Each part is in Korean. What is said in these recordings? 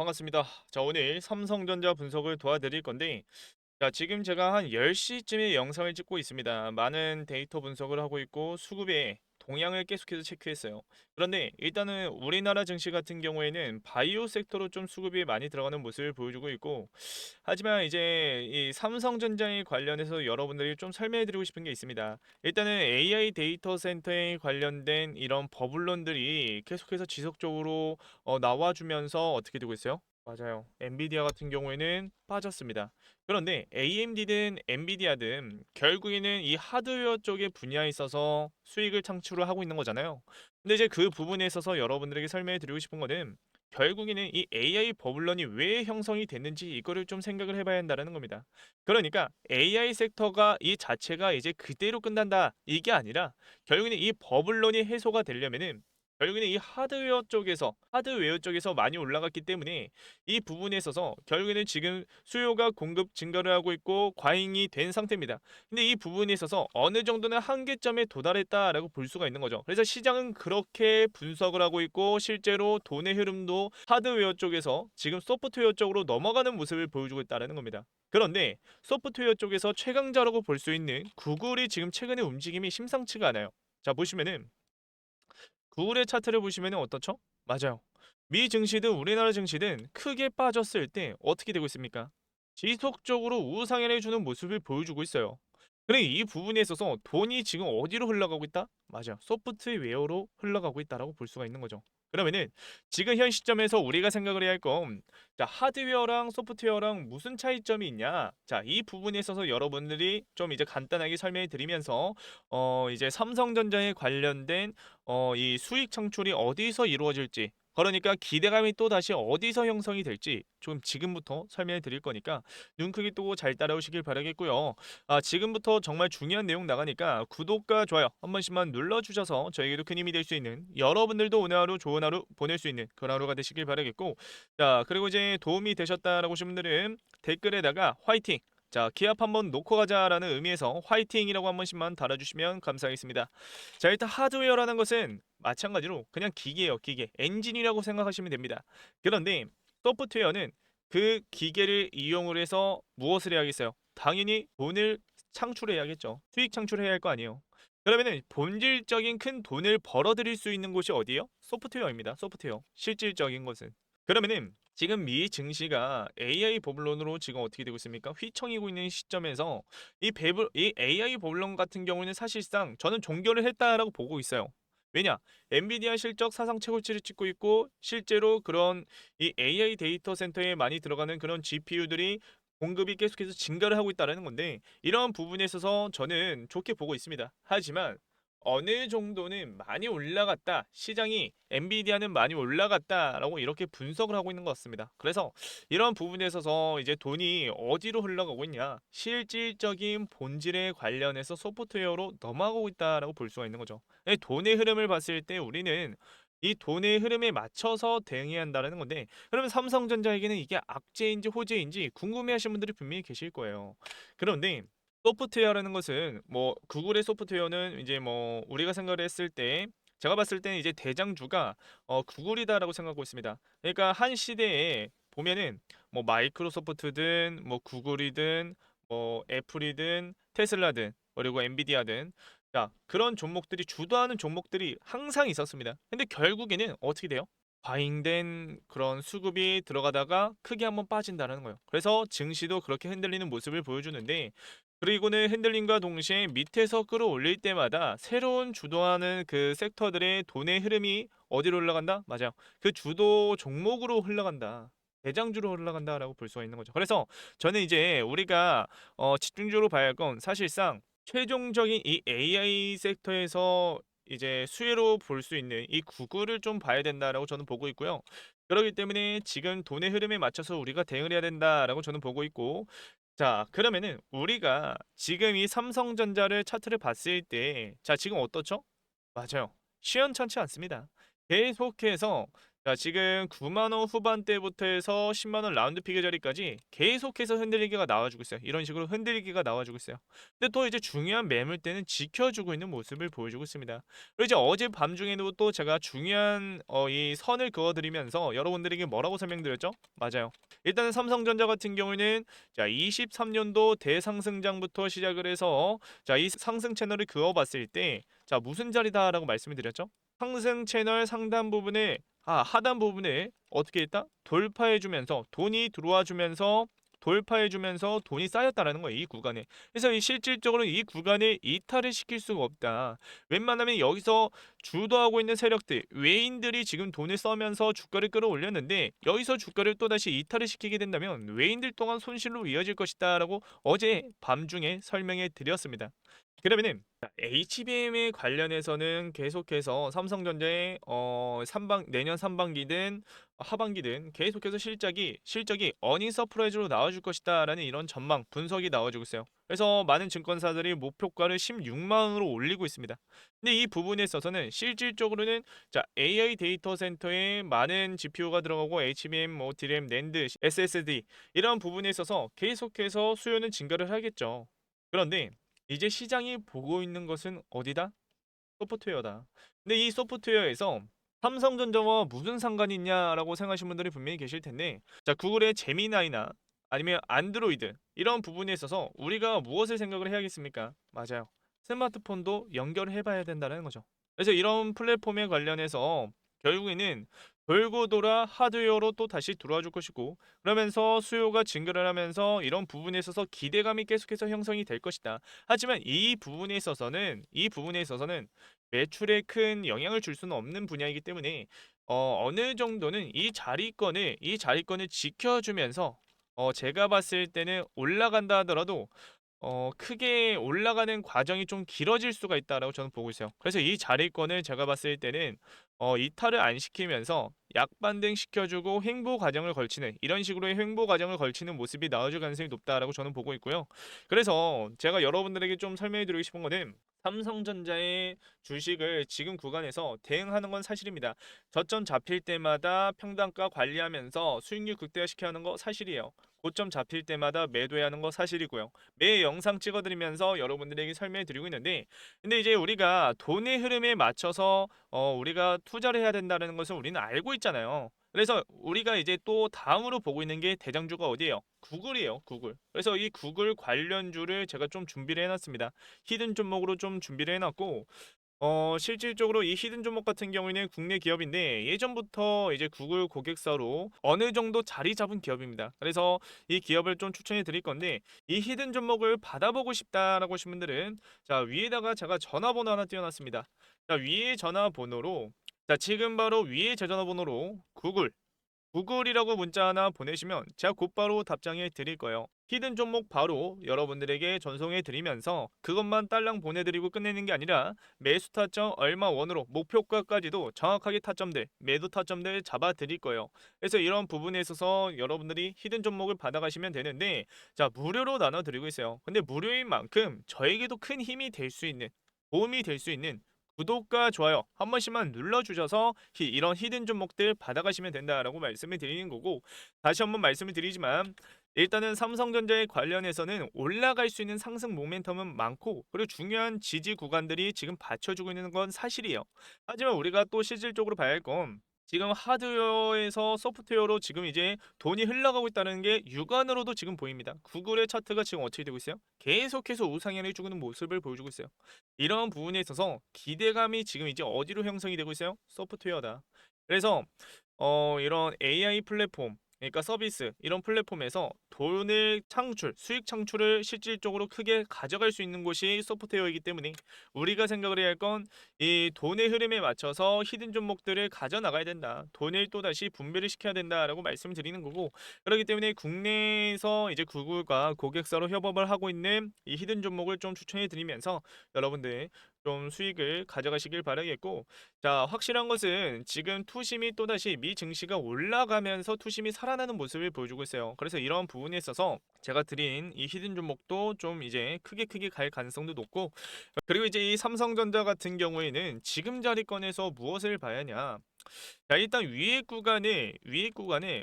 반갑습니다. 자, 오늘 삼성전자 분석을 도와드릴 건데, 자, 지금 제가 한 10시쯤에 영상을 찍고 있습니다. 많은 데이터 분석을 하고 있고 수급의 동향을 계속해서 체크했어요. 그런데 일단은 우리나라 증시 같은 경우에는 바이오 섹터로 좀 수급이 많이 들어가는 모습을 보여주고 있고, 하지만 이제 이 삼성전자에 관련해서 여러분들이 좀 설명해 드리고 싶은 게 있습니다. 일단은 AI 데이터 센터에 관련된 이런 버블론들이 계속해서 지속적으로 나와주면서 어떻게 되고 있어요? 맞아요. 엔비디아 같은 경우에는 빠졌습니다. 그런데 AMD든 엔비디아든 결국에는 이 하드웨어 쪽의 분야에 있어서 수익을 창출을 하고 있는 거잖아요. 근데 이제 그 부분에 있어서 여러분들에게 설명해 드리고 싶은 거는 결국에는 이 AI 버블런이 왜 형성이 됐는지 이거를 좀 생각을 해봐야 한다는 겁니다. 그러니까 AI 섹터가 이 자체가 이제 그대로 끝난다 이게 아니라 결국에는 이 버블런이 해소가 되려면은 결국에는 이 하드웨어 쪽에서 많이 올라갔기 때문에 이 부분에 있어서 결국에는 지금 수요가 공급 증가를 하고 있고 과잉이 된 상태입니다. 근데 이 부분에 있어서 어느 정도는 한계점에 도달했다라고 볼 수가 있는 거죠. 그래서 시장은 그렇게 분석을 하고 있고 실제로 돈의 흐름도 하드웨어 쪽에서 지금 소프트웨어 쪽으로 넘어가는 모습을 보여주고 있다는 겁니다. 그런데 소프트웨어 쪽에서 최강자라고 볼 수 있는 구글이 지금 최근에 움직임이 심상치가 않아요. 자, 보시면은 구글의 차트를 보시면은 어떻죠? 맞아요. 미 증시든 우리나라 증시든 크게 빠졌을 때 어떻게 되고 있습니까? 지속적으로 우상향해 주는 모습을 보여주고 있어요. 그래 이 부분에 있어서 돈이 지금 어디로 흘러가고 있다? 맞아요. 소프트웨어로 흘러가고 있다라고 볼 수가 있는 거죠. 그러면은 지금 현 시점에서 우리가 생각을 해야 할 건 자, 하드웨어랑 소프트웨어랑 무슨 차이점이 있냐? 자, 이 부분에 있어서 여러분들이 좀 이제 간단하게 설명해 드리면서 이제 삼성전자에 관련된 이 수익 창출이 어디서 이루어질지 그러니까 기대감이 또다시 어디서 형성이 될지 좀 지금부터 설명해 드릴 거니까 눈 크게 뜨고 잘 따라오시길 바라겠고요. 아, 지금부터 정말 중요한 내용 나가니까 구독과 좋아요 한 번씩만 눌러주셔서 저에게도 큰 힘이 될 수 있는 여러분들도 오늘 하루 좋은 하루 보낼 수 있는 그런 하루가 되시길 바라겠고 자 그리고 이제 도움이 되셨다라고 하신 분들은 댓글에다가 화이팅 자 기합 한번 놓고 가자라는 의미에서 화이팅이라고 한 번씩만 달아주시면 감사하겠습니다. 자, 일단 하드웨어라는 것은 마찬가지로 그냥 기계예요, 기계. 엔진이라고 생각하시면 됩니다. 그런데 소프트웨어는 그 기계를 이용을 해서 무엇을 해야겠어요? 당연히 돈을 창출해야겠죠. 수익 창출해야 할 거 아니에요. 그러면은 본질적인 큰 돈을 벌어들일 수 있는 곳이 어디예요? 소프트웨어입니다. 소프트웨어. 실질적인 것은. 그러면은 지금 미 증시가 AI 버블론으로 지금 어떻게 되고 있습니까? 휘청이고 있는 시점에서 이 AI 버블론 같은 경우는 사실상 저는 종결을 했다라고 보고 있어요. 왜냐? 엔비디아 실적 사상 최고치를 찍고 있고 실제로 그런 이 AI 데이터 센터에 많이 들어가는 그런 GPU들이 공급이 계속해서 증가를 하고 있다는 건데 이런 부분에 있어서 저는 좋게 보고 있습니다. 하지만 어느 정도는 많이 올라갔다. 시장이 엔비디아는 많이 올라갔다라고 이렇게 분석을 하고 있는 것 같습니다. 그래서 이런 부분에 있어서 이제 돈이 어디로 흘러가고 있냐? 실질적인 본질에 관련해서 소프트웨어로 넘어가고 있다라고 볼 수가 있는 거죠. 돈의 흐름을 봤을 때 우리는 이 돈의 흐름에 맞춰서 대응해야 한다는 건데 그러면 삼성전자에게는 이게 악재인지 호재인지 궁금해하시는 분들이 분명히 계실 거예요. 그런데 소프트웨어라는 것은 뭐 구글의 소프트웨어는 이제 뭐 우리가 생각을 했을 때 제가 봤을 때는 이제 대장주가 구글이다라고 생각하고 있습니다. 그러니까 한 시대에 보면은 뭐 마이크로소프트든 뭐 구글이든 뭐 애플이든 테슬라든 그리고 엔비디아든 자 그런 종목들이 주도하는 종목들이 항상 있었습니다. 근데 결국에는 어떻게 돼요? 과잉된 그런 수급이 들어가다가 크게 한번 빠진다는 거예요. 그래서 증시도 그렇게 흔들리는 모습을 보여주는데 그리고는 흔들림과 동시에 밑에서 끌어올릴 때마다 새로운 주도하는 그 섹터들의 돈의 흐름이 어디로 흘러간다? 맞아요. 그 주도 종목으로 흘러간다. 대장주로 흘러간다라고 볼 수가 있는 거죠. 그래서 저는 이제 우리가 집중적으로 봐야 할 건 사실상 최종적인 이 AI 섹터에서 이제 수혜로 볼 수 있는 이 구글을 좀 봐야 된다라고 저는 보고 있고요. 그렇기 때문에 지금 돈의 흐름에 맞춰서 우리가 대응을 해야 된다라고 저는 보고 있고 자, 그러면은 우리가 지금 이 삼성전자를 차트를 봤을 때 자, 지금 어떻죠? 맞아요. 시원찮지 않습니다. 계속해서 자, 지금 9만 원 후반대부터 해서 10만 원 라운드 피겨 자리까지 계속해서 흔들리기가 나와주고 있어요. 이런 식으로 흔들리기가 나와주고 있어요. 근데 또 이제 중요한 매물대는 지켜주고 있는 모습을 보여주고 있습니다. 그리고 이제 어제 밤중에도 또 제가 중요한 이 선을 그어드리면서 여러분들에게 뭐라고 설명드렸죠? 맞아요. 일단은 삼성전자 같은 경우에는 자, 23년도 대상승장부터 시작을 해서 자, 이 상승 채널을 그어봤을 때 자, 무슨 자리다라고 말씀을 드렸죠? 상승 채널 상단 부분에 하단 부분에 어떻게 했다? 돌파해주면서 돈이 들어와주면서 돌파해주면서 돈이 쌓였다라는 거예요. 이 구간에. 그래서 이 실질적으로 이 구간에 이탈을 시킬 수가 없다. 웬만하면 여기서 주도하고 있는 세력들, 외인들이 지금 돈을 써면서 주가를 끌어올렸는데 여기서 주가를 또다시 이탈을 시키게 된다면 외인들 또한 손실로 이어질 것이다라고 어제 밤중에 설명해 드렸습니다. 그러면은 HBM에 관련해서는 계속해서 삼성전자의 내년 상반기든 하반기든 계속해서 실적이 어닝 서프라이즈로 나와줄 것이다라는 이런 전망 분석이 나와주고 있어요. 그래서 많은 증권사들이 목표가를 16만 원으로 올리고 있습니다. 근데 이 부분에 있어서는 실질적으로는 자, AI 데이터 센터에 많은 GPU가 들어가고 HBM, 뭐 DRAM, 낸드, SSD 이런 부분에 있어서 계속해서 수요는 증가를 하겠죠. 그런데 이제 시장이 보고 있는 것은 어디다? 소프트웨어다. 근데 이 소프트웨어에서 삼성전자와 무슨 상관이 있냐라고 생각하시는 분들이 분명히 계실 텐데, 자, 구글의 제미나이나 아니면 안드로이드 이런 부분에 있어서 우리가 무엇을 생각을 해야겠습니까? 맞아요. 스마트폰도 연결을 해봐야 된다는 거죠. 그래서 이런 플랫폼에 관련해서 결국에는 돌고 돌아 하드웨어로 또 다시 들어와 줄 것이고, 그러면서 수요가 증가를 하면서 이런 부분에 있어서 기대감이 계속해서 형성이 될 것이다. 하지만 이 부분에 있어서는 매출에 큰 영향을 줄 수는 없는 분야이기 때문에 어느 정도는 이 자리권을 지켜주면서 제가 봤을 때는 올라간다 하더라도 크게 올라가는 과정이 좀 길어질 수가 있다라고 저는 보고 있어요. 그래서 이 자리권을 제가 봤을 때는 이탈을 안 시키면서 약반등 시켜주고 횡보 과정을 걸치는 이런 식으로의 횡보 과정을 걸치는 모습이 나와줄 가능성이 높다라고 저는 보고 있고요. 그래서 제가 여러분들에게 좀 설명해 드리고 싶은 거는 삼성전자의 주식을 지금 구간에서 대응하는 건 사실입니다. 저점 잡힐 때마다 평단가 관리하면서 수익률 극대화시켜야 하는 거 사실이에요. 고점 잡힐 때마다 매도해야 하는 거 사실이고요. 매 영상 찍어드리면서 여러분들에게 설명해 드리고 있는데, 근데 이제 우리가 돈의 흐름에 맞춰서 우리가 투자를 해야 된다는 것을 우리는 알고 있잖아요. 그래서 우리가 이제 또 다음으로 보고 있는 게 대장주가 어디예요? 구글이에요, 구글. 그래서 이 구글 관련주를 제가 좀 준비를 해놨습니다. 히든 종목으로 좀 준비를 해놨고, 실질적으로 이 히든 종목 같은 경우에는 국내 기업인데 예전부터 이제 구글 고객사로 어느 정도 자리 잡은 기업입니다. 그래서 이 기업을 좀 추천해 드릴 건데 이 히든 종목을 받아보고 싶다라고 하신 분들은 자, 위에다가 제가 전화번호 하나 띄워놨습니다. 자, 위에 전화번호로 자, 지금 바로 위에 제 전화번호로 구글이라고 문자 하나 보내시면 제가 곧바로 답장해 드릴 거예요. 히든 종목 바로 여러분들에게 전송해 드리면서 그것만 딸랑 보내드리고 끝내는 게 아니라 매수 타점 얼마 원으로 목표가까지도 정확하게 타점들, 매도 타점들 잡아 드릴 거예요. 그래서 이런 부분에 있어서 여러분들이 히든 종목을 받아가시면 되는데 자, 무료로 나눠 드리고 있어요. 근데 무료인 만큼 저에게도 큰 힘이 될 수 있는 도움이 될 수 있는 구독과 좋아요 한 번씩만 눌러주셔서 이런 히든 종목들 받아가시면 된다라고 말씀을 드리는 거고, 다시 한번 말씀을 드리지만 일단은 삼성전자에 관련해서는 올라갈 수 있는 상승 모멘텀은 많고 그리고 중요한 지지 구간들이 지금 받쳐주고 있는 건 사실이에요. 하지만 우리가 또 실질적으로 봐야 할 건 지금 하드웨어에서 소프트웨어로 지금 이제 돈이 흘러가고 있다는 게 육안으로도 지금 보입니다. 구글의 차트가 지금 어떻게 되고 있어요? 계속해서 우상향을 해주는 모습을 보여주고 있어요. 이런 부분에 있어서 기대감이 지금 이제 어디로 형성이 되고 있어요? 소프트웨어다. 그래서 이런 AI 플랫폼, 그러니까 서비스 이런 플랫폼에서 돈을 수익 창출을 실질적으로 크게 가져갈 수 있는 곳이 소프트웨어이기 때문에 우리가 생각을 해야 할 건 이 돈의 흐름에 맞춰서 히든 종목들을 가져 나가야 된다. 돈을 또다시 분배를 시켜야 된다라고 말씀을 드리는 거고, 그렇기 때문에 국내에서 이제 구글과 고객사로 협업을 하고 있는 이 히든 종목을 좀 추천해 드리면서 여러분들 좀 수익을 가져가시길 바라겠고, 자, 확실한 것은 지금 투심이 또다시 미 증시가 올라가면서 투심이 살아나는 모습을 보여주고 있어요. 그래서 이런 부분에 있어서 제가 드린 이 히든 종목도 좀 이제 크게 갈 가능성도 높고, 그리고 이제 이 삼성전자 같은 경우에는 지금 자리권에서 무엇을 봐야 하냐? 자, 일단 위에 구간에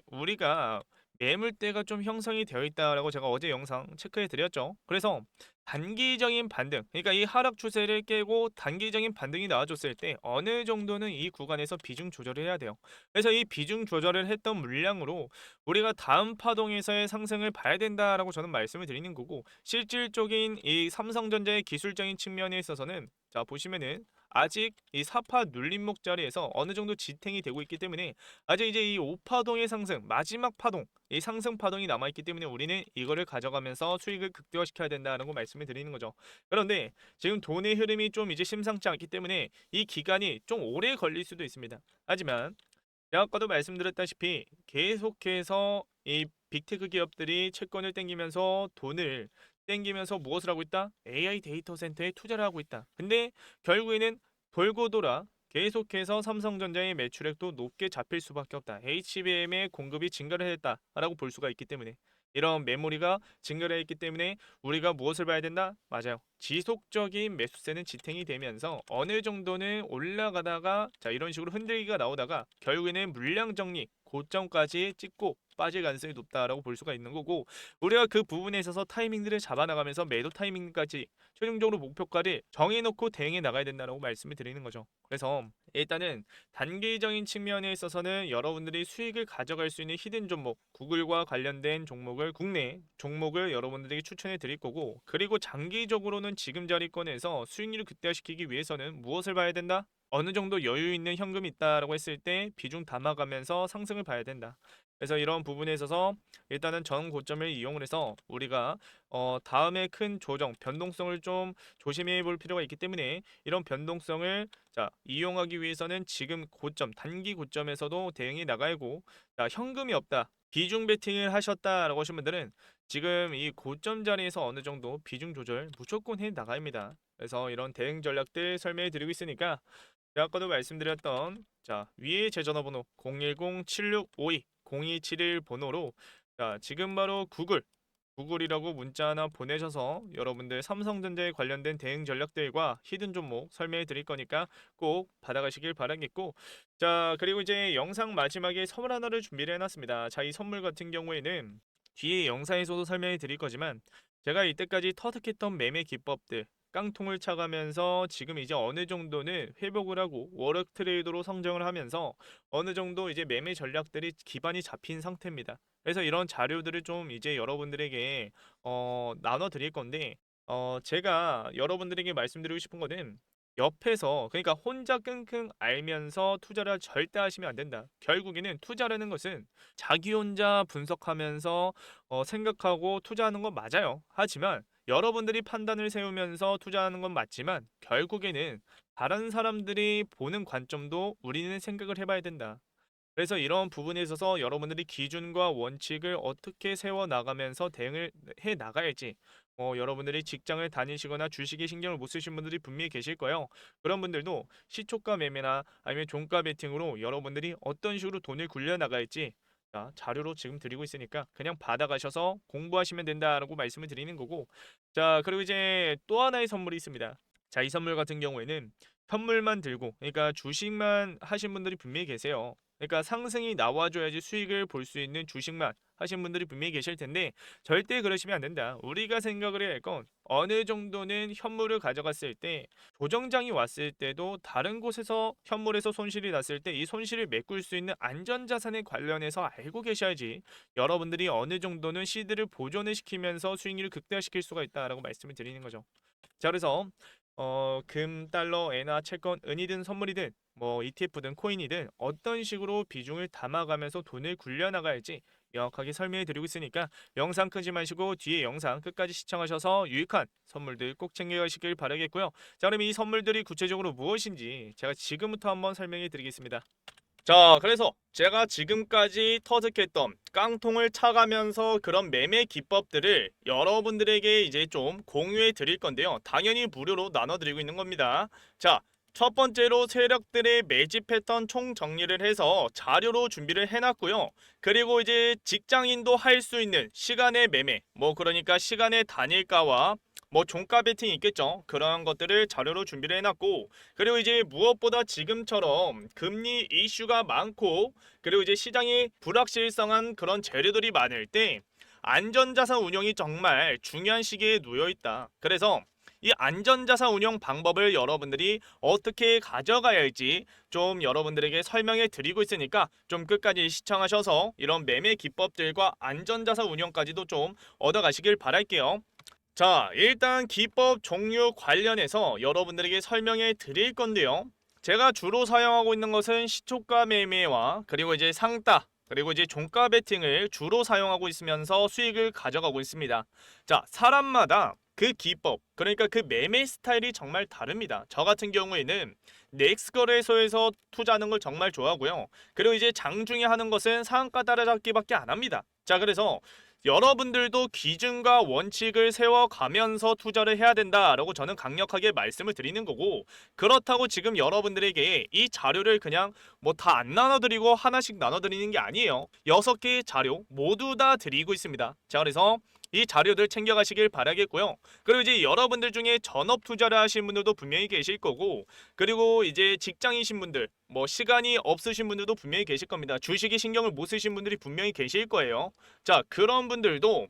우리가 매물대가 좀 형성이 되어 있다라고 제가 어제 영상 체크해 드렸죠. 그래서 단기적인 반등, 그러니까 이 하락 추세를 깨고 단기적인 반등이 나와줬을 때 어느 정도는 이 구간에서 비중 조절을 해야 돼요. 그래서 이 비중 조절을 했던 물량으로 우리가 다음 파동에서의 상승을 봐야 된다라고 저는 말씀을 드리는 거고, 실질적인 이 삼성전자의 기술적인 측면에 있어서는 자 보시면은 아직 이 4파 눌림목 자리에서 어느 정도 지탱이 되고 있기 때문에 아직 이제 이 5파동의 상승, 마지막 파동, 이 상승 파동이 남아 있기 때문에 우리는 이거를 가져가면서 수익을 극대화시켜야 된다는 거 말씀을 드리는 거죠. 그런데 지금 돈의 흐름이 좀 이제 심상치 않기 때문에 이 기간이 좀 오래 걸릴 수도 있습니다. 하지만 제가 아까도 말씀드렸다시피 계속해서 이 빅테크 기업들이 채권을 땡기면서 돈을 땡기면서 무엇을 하고 있다? AI 데이터 센터에 투자를 하고 있다. 근데 결국에는 돌고 돌아 계속해서 삼성전자의 매출액도 높게 잡힐 수밖에 없다. HBM의 공급이 증가를 했다라고 볼 수가 있기 때문에 이런 메모리가 증가를 했기 때문에 우리가 무엇을 봐야 된다? 맞아요. 지속적인 매수세는 지탱이 되면서 어느 정도는 올라가다가 자 이런 식으로 흔들기가 나오다가 결국에는 물량 정리 고점까지 찍고 빠질 가능성이 높다라고 볼 수가 있는 거고, 우리가 그 부분에 있어서 타이밍들을 잡아나가면서 매도 타이밍까지 최종적으로 목표가를 정해놓고 대응해 나가야 된다고 말씀을 드리는 거죠. 그래서 일단은 단기적인 측면에 있어서는 여러분들이 수익을 가져갈 수 있는 히든 종목, 구글과 관련된 종목을 국내 종목을 여러분들에게 추천해 드릴 거고, 그리고 장기적으로는 지금 자리권에서 수익률을 극대화시키기 위해서는 무엇을 봐야 된다? 어느 정도 여유 있는 현금이 있다라고 했을 때 비중 담아가면서 상승을 봐야 된다. 그래서 이런 부분에 있어서 일단은 전 고점을 이용을 해서 우리가 다음에 큰 조정, 변동성을 좀 조심해 볼 필요가 있기 때문에 이런 변동성을 자 이용하기 위해서는 지금 고점, 단기 고점에서도 대응이 나가고, 자 현금이 없다, 비중 베팅을 하셨다라고 하신 분들은 지금 이 고점 자리에서 어느 정도 비중 조절 무조건 해 나가입니다. 그래서 이런 대응 전략들 설명해 드리고 있으니까 제가 아까도 말씀드렸던 자 위에 제 전화번호 010-7652-0271 번호로 자 지금 바로 구글이라고 문자 하나 보내셔서 여러분들 삼성전자에 관련된 대응 전략들과 히든 종목 설명해 드릴 거니까 꼭 받아가시길 바라겠고, 자 그리고 이제 영상 마지막에 선물 하나를 준비를 해놨습니다. 자 이 선물 같은 경우에는 뒤에 영상에서도 설명해 드릴 거지만 제가 이때까지 터득했던 매매 기법들 깡통을 차가면서 지금 이제 어느 정도는 회복을 하고 워럭 트레이더로 성장을 하면서 어느 정도 이제 매매 전략들이 기반이 잡힌 상태입니다. 그래서 이런 자료들을 좀 이제 여러분들에게 나눠 드릴 건데, 제가 여러분들에게 말씀드리고 싶은 거는 옆에서 그러니까 혼자 끙끙 앓면서 투자를 절대 하시면 안 된다. 결국에는 투자라는 것은 자기 혼자 분석하면서 생각하고 투자하는 건 맞아요. 하지만 여러분들이 판단을 세우면서 투자하는 건 맞지만 결국에는 다른 사람들이 보는 관점도 우리는 생각을 해봐야 된다. 그래서 이런 부분에 있어서 여러분들이 기준과 원칙을 어떻게 세워 나가면서 대응을 해 나가야지, 여러분들이 직장을 다니시거나 주식에 신경을 못 쓰신 분들이 분명히 계실 거예요. 그런 분들도 시초가 매매나 아니면 종가 베팅으로 여러분들이 어떤 식으로 돈을 굴려 나갈지 자, 자료로 지금 드리고 있으니까 그냥 받아가셔서 공부하시면 된다라고 말씀을 드리는 거고, 자 그리고 이제 또 하나의 선물이 있습니다. 자 이 선물 같은 경우에는 현물만 들고 그러니까 주식만 하신 분들이 분명히 계세요. 그러니까 상승이 나와줘야지 수익을 볼 수 있는 주식만 하신 분들이 분명히 계실 텐데 절대 그러시면 안 된다. 우리가 생각을 해야 할 건 어느 정도는 현물을 가져갔을 때 조정장이 왔을 때도 다른 곳에서 현물에서 손실이 났을 때 이 손실을 메꿀 수 있는 안전자산에 관련해서 알고 계셔야지 여러분들이 어느 정도는 시드를 보존을 시키면서 수익률을 극대화시킬 수가 있다라고 말씀을 드리는 거죠. 자 그래서 금, 달러, 엔화, 채권, 은이든 선물이든 뭐 ETF든 코인이든 어떤 식으로 비중을 담아가면서 돈을 굴려나갈지 명확하게 설명해 드리고 있으니까 영상 끄지 마시고 뒤에 영상 끝까지 시청하셔서 유익한 선물들 꼭 챙겨가시길 바라겠고요. 자 그럼 이 선물들이 구체적으로 무엇인지 제가 지금부터 한번 설명해 드리겠습니다. 자, 그래서 제가 지금까지 터득했던 깡통을 차가면서 그런 매매 기법들을 여러분들에게 이제 좀 공유해 드릴 건데요. 당연히 무료로 나눠 드리고 있는 겁니다. 자, 첫 번째로 세력들의 매집 패턴 총 정리를 해서 자료로 준비를 해놨고요. 그리고 이제 직장인도 할 수 있는 시간의 매매, 뭐 그러니까 시간의 단일가와 뭐 종가 베팅이 있겠죠. 그런 것들을 자료로 준비를 해놨고, 그리고 이제 무엇보다 지금처럼 금리 이슈가 많고, 그리고 이제 시장이 불확실성한 그런 재료들이 많을 때 안전자산 운용이 정말 중요한 시기에 놓여 있다. 그래서 이 안전자산 운용 방법을 여러분들이 어떻게 가져가야 할지 좀 여러분들에게 설명해 드리고 있으니까 좀 끝까지 시청하셔서 이런 매매 기법들과 안전자산 운용까지도 좀 얻어가시길 바랄게요. 자, 일단 기법 종류 관련해서 여러분들에게 설명해 드릴 건데요. 제가 주로 사용하고 있는 것은 시초가 매매와 그리고 이제 상따, 그리고 이제 종가 베팅을 주로 사용하고 있으면서 수익을 가져가고 있습니다. 자, 사람마다 그 기법, 그러니까 그 매매 스타일이 정말 다릅니다. 저 같은 경우에는 넥스 거래소에서 투자하는 걸 정말 좋아하고요. 그리고 이제 장중에 하는 것은 상한가 따라잡기밖에 안 합니다. 자, 그래서 여러분들도 기준과 원칙을 세워가면서 투자를 해야 된다라고 저는 강력하게 말씀을 드리는 거고, 그렇다고 지금 여러분들에게 이 자료를 그냥 뭐 다 안 나눠드리고 하나씩 나눠드리는 게 아니에요. 6개의 자료 모두 다 드리고 있습니다. 자, 그래서 이 자료들 챙겨가시길 바라겠고요. 그리고 이제 여러분들 중에 전업 투자를 하시는 분들도 분명히 계실 거고, 그리고 이제 직장이신 분들, 뭐 시간이 없으신 분들도 분명히 계실 겁니다. 주식에 신경을 못 쓰신 분들이 분명히 계실 거예요. 자, 그런 분들도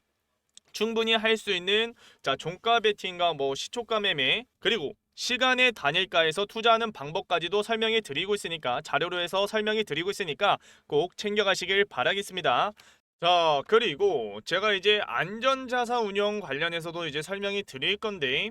충분히 할 수 있는, 자, 종가 베팅과 뭐 시초가 매매, 그리고 시간의 단일가에서 투자하는 방법까지도 설명해 드리고 있으니까, 자료로 해서 설명해 드리고 있으니까 꼭 챙겨가시길 바라겠습니다. 자, 그리고 제가 이제 안전자산 운영 관련해서도 이제 설명이 드릴 건데,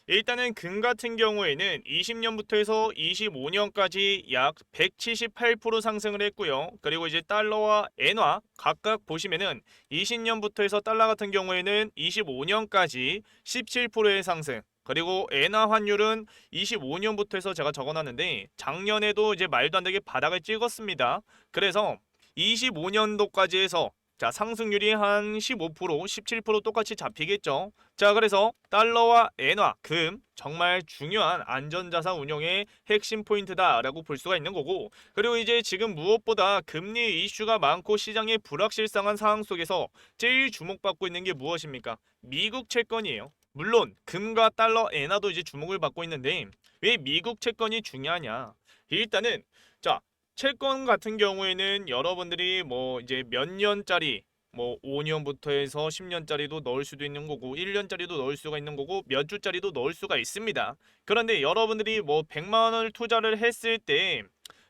일단은 금 같은 경우에는 20년부터 해서 25년까지 약 178% 상승을 했고요. 그리고 이제 달러와 엔화 각각 보시면은 20년부터 해서 달러 같은 경우에는 25년까지 17%의 상승, 그리고 엔화 환율은 25년부터 해서 제가 적어놨는데 작년에도 이제 말도 안 되게 바닥을 찍었습니다. 그래서 25년도까지 해서, 자, 상승률이 한 15%, 17% 똑같이 잡히겠죠. 자, 그래서 달러와 엔화, 금 정말 중요한 안전자산 운용의 핵심 포인트다라고 볼 수가 있는 거고, 그리고 이제 지금 무엇보다 금리 이슈가 많고 시장의 불확실성한 상황 속에서 제일 주목받고 있는 게 무엇입니까? 미국 채권이에요. 물론 금과 달러, 엔화도 이제 주목을 받고 있는데 왜 미국 채권이 중요하냐? 일단은, 자, 채권 같은 경우에는 여러분들이 뭐 이제 몇 년짜리, 뭐 5년부터 해서 10년짜리도 넣을 수도 있는 거고 1년짜리도 넣을 수가 있는 거고 몇 주짜리도 넣을 수가 있습니다. 그런데 여러분들이 뭐 100만 원을 투자를 했을 때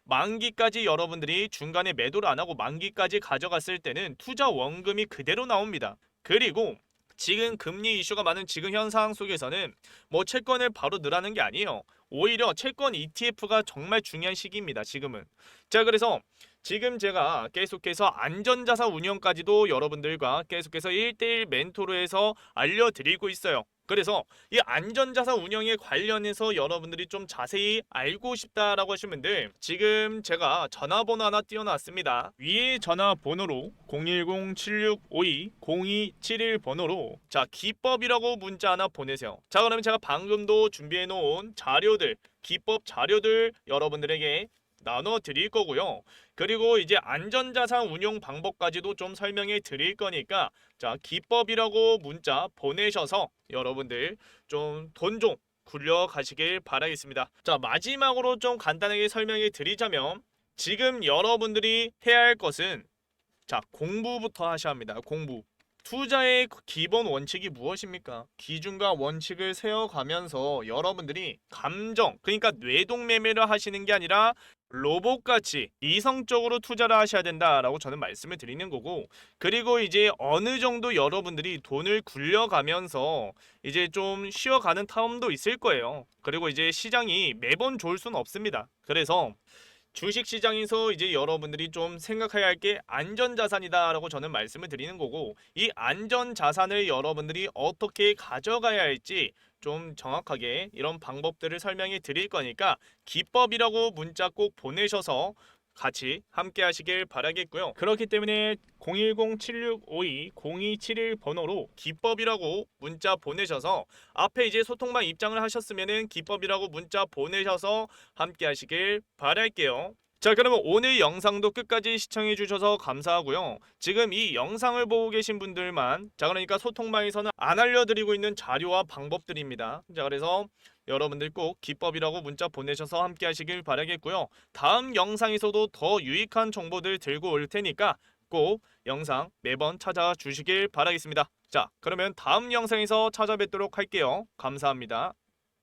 만기까지 여러분들이 중간에 매도를 안 하고 만기까지 가져갔을 때는 투자 원금이 그대로 나옵니다. 그리고 지금 금리 이슈가 많은 지금 현 상황 속에서는 뭐 채권을 바로 넣으라는 게 아니에요. 오히려 채권 ETF가 정말 중요한 시기입니다. 지금은. 자, 그래서 지금 제가 계속해서 안전자산 운영까지도 여러분들과 계속해서 1대1 멘토로 해서 알려드리고 있어요. 그래서 이 안전자산 운영에 관련해서 여러분들이 좀 자세히 알고 싶다라고 하시는 분들, 지금 제가 전화번호 하나 띄워놨습니다. 위에 전화번호로 010-7652-0271 번호로, 자, 기법이라고 문자 하나 보내세요. 자, 그러면 제가 방금도 준비해놓은 자료들, 기법 자료들 여러분들에게 나눠 드릴 거고요. 그리고 이제 안전자산 운용 방법까지도 좀 설명해 드릴 거니까, 자, 기법이라고 문자 보내셔서 여러분들 좀 돈 좀 굴려 가시길 바라겠습니다. 자, 마지막으로 좀 간단하게 설명해 드리자면, 지금 여러분들이 해야 할 것은, 자, 공부부터 하셔야 합니다. 공부. 투자의 기본 원칙이 무엇입니까? 기준과 원칙을 세워가면서 여러분들이 감정, 그러니까 뇌동매매를 하시는 게 아니라 로봇같이 이성적으로 투자를 하셔야 된다라고 저는 말씀을 드리는 거고, 그리고 이제 어느 정도 여러분들이 돈을 굴려가면서 이제 좀 쉬어가는 타임도 있을 거예요. 그리고 이제 시장이 매번 좋을 수는 없습니다. 그래서 주식 시장에서 이제 여러분들이 좀 생각해야 할 게 안전자산이다라고 저는 말씀을 드리는 거고, 이 안전자산을 여러분들이 어떻게 가져가야 할지 좀 정확하게 이런 방법들을 설명해 드릴 거니까 기법이라고 문자 꼭 보내셔서 같이 함께 하시길 바라겠고요. 그렇기 때문에 010-7652-0271 번호로 기법이라고 문자 보내셔서 앞에 이제 소통방 입장을 하셨으면은 기법이라고 문자 보내셔서 함께 하시길 바랄게요. 자, 그러면 오늘 영상도 끝까지 시청해 주셔서 감사하고요. 지금 이 영상을 보고 계신 분들만, 자, 그러니까 소통방에서는 안 알려드리고 있는 자료와 방법들입니다. 자, 그래서 여러분들 꼭 기법이라고 문자 보내셔서 함께 하시길 바라겠고요. 다음 영상에서도 더 유익한 정보들 들고 올 테니까 꼭 영상 매번 찾아와 주시길 바라겠습니다. 자, 그러면 다음 영상에서 찾아뵙도록 할게요. 감사합니다.